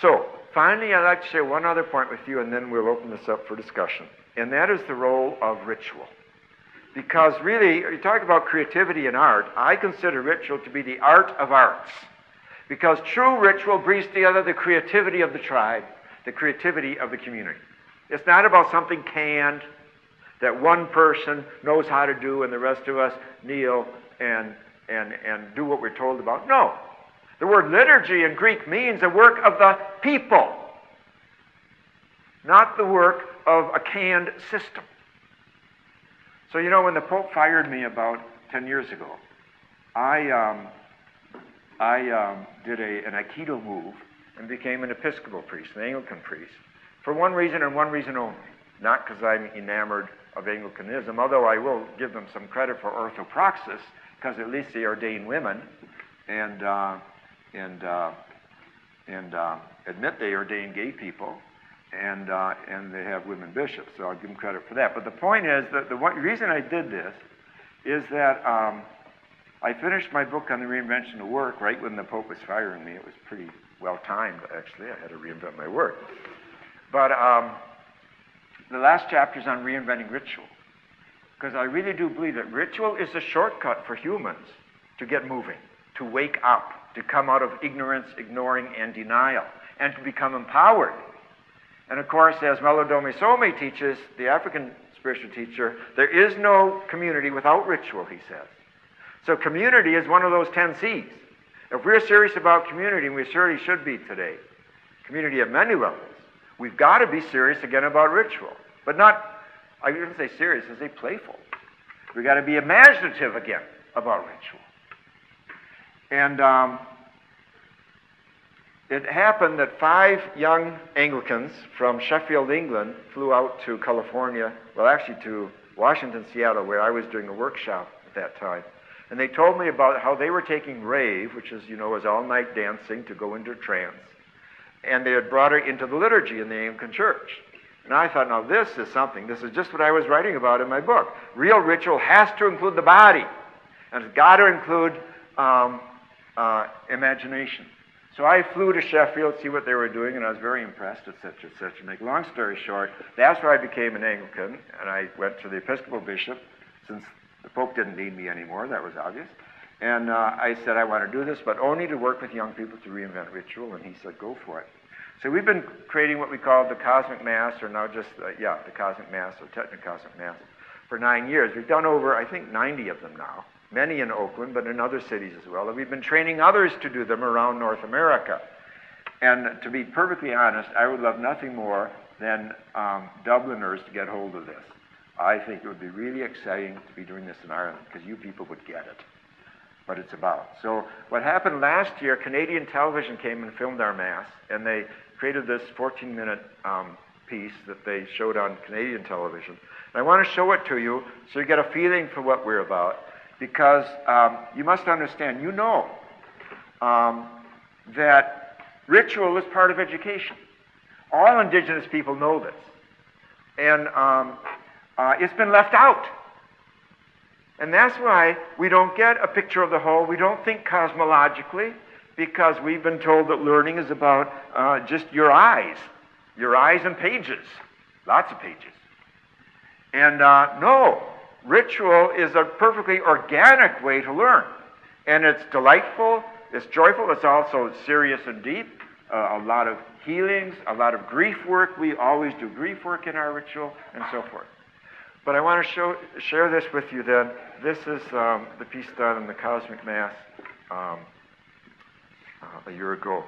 So, finally, I'd like to share one other point with you, and then we'll open this up for discussion. And that is the role of ritual. Because really, you talk about creativity and art, I consider ritual to be the art of arts. Because true ritual brings together the creativity of the tribe, the creativity of the community. It's not about something canned that one person knows how to do and the rest of us kneel and do what we're told about. No. The word liturgy in Greek means the work of the people, not the work of a canned system. So, you know, when the Pope fired me about 10 years ago, I did an Aikido move and became an Episcopal priest, an Anglican priest, for one reason and one reason only. Not because I'm enamored of Anglicanism, although I will give them some credit for orthopraxis, because at least they ordain women and admit they ordain gay people, and they have women bishops, so I'll give them credit for that. But the point is that the reason I did this is that I finished my book on the reinvention of work right when the Pope was firing me. It was pretty well timed, actually. I had to reinvent my work. But the last chapter is on reinventing ritual, because I really do believe that ritual is a shortcut for humans to get moving, to wake up, to come out of ignorance, ignoring, and denial, and to become empowered. And of course, as Malodome Some teaches, the African spiritual teacher, there is no community without ritual, he says. So community is one of those 10 C's. If we're serious about community, and we certainly should be today, community at many levels, we've got to be serious again about ritual. But not, I wouldn't say serious, I say playful. We've got to be imaginative again about ritual. And it happened that 5 young Anglicans from Sheffield, England, flew out to California, well, actually to Washington, Seattle, where I was doing a workshop at that time. And they told me about how they were taking rave, which is, you know, is all-night dancing to go into trance. And they had brought her into the liturgy in the Anglican Church. And I thought, now this is something. This is just what I was writing about in my book. Real ritual has to include the body. And it's got to include imagination. So I flew to Sheffield to see what they were doing, and I was very impressed, etc., etc. Make a long story short, that's where I became an Anglican, and I went to the Episcopal bishop, since the Pope didn't need me anymore, that was obvious. And I said, I want to do this, but only to work with young people to reinvent ritual, and he said, go for it. So we've been creating what we call the Cosmic Mass, or now just, the Cosmic Mass, or Techno-Cosmic Mass, for 9 years. We've done over, I think, 90 of them now. Many in Oakland, but in other cities as well. And we've been training others to do them around North America. And to be perfectly honest, I would love nothing more than Dubliners to get hold of this. I think it would be really exciting to be doing this in Ireland, because you people would get it, what it's about. So what happened last year, Canadian television came and filmed our Mass, and they created this 14-minute piece that they showed on Canadian television. And I want to show it to you so you get a feeling for what we're about. Because you must understand, you know, that ritual is part of education. All indigenous people know this. And it's been left out. And that's why we don't get a picture of the whole. We don't think cosmologically, because we've been told that learning is about just your eyes and pages, lots of pages. And no. Ritual is a perfectly organic way to learn. And it's delightful, it's joyful, it's also serious and deep. A lot of healings, a lot of grief work. We always do grief work in our ritual, and so forth. But I want to share this with you then. This is the piece done in the Cosmic Mass a year ago.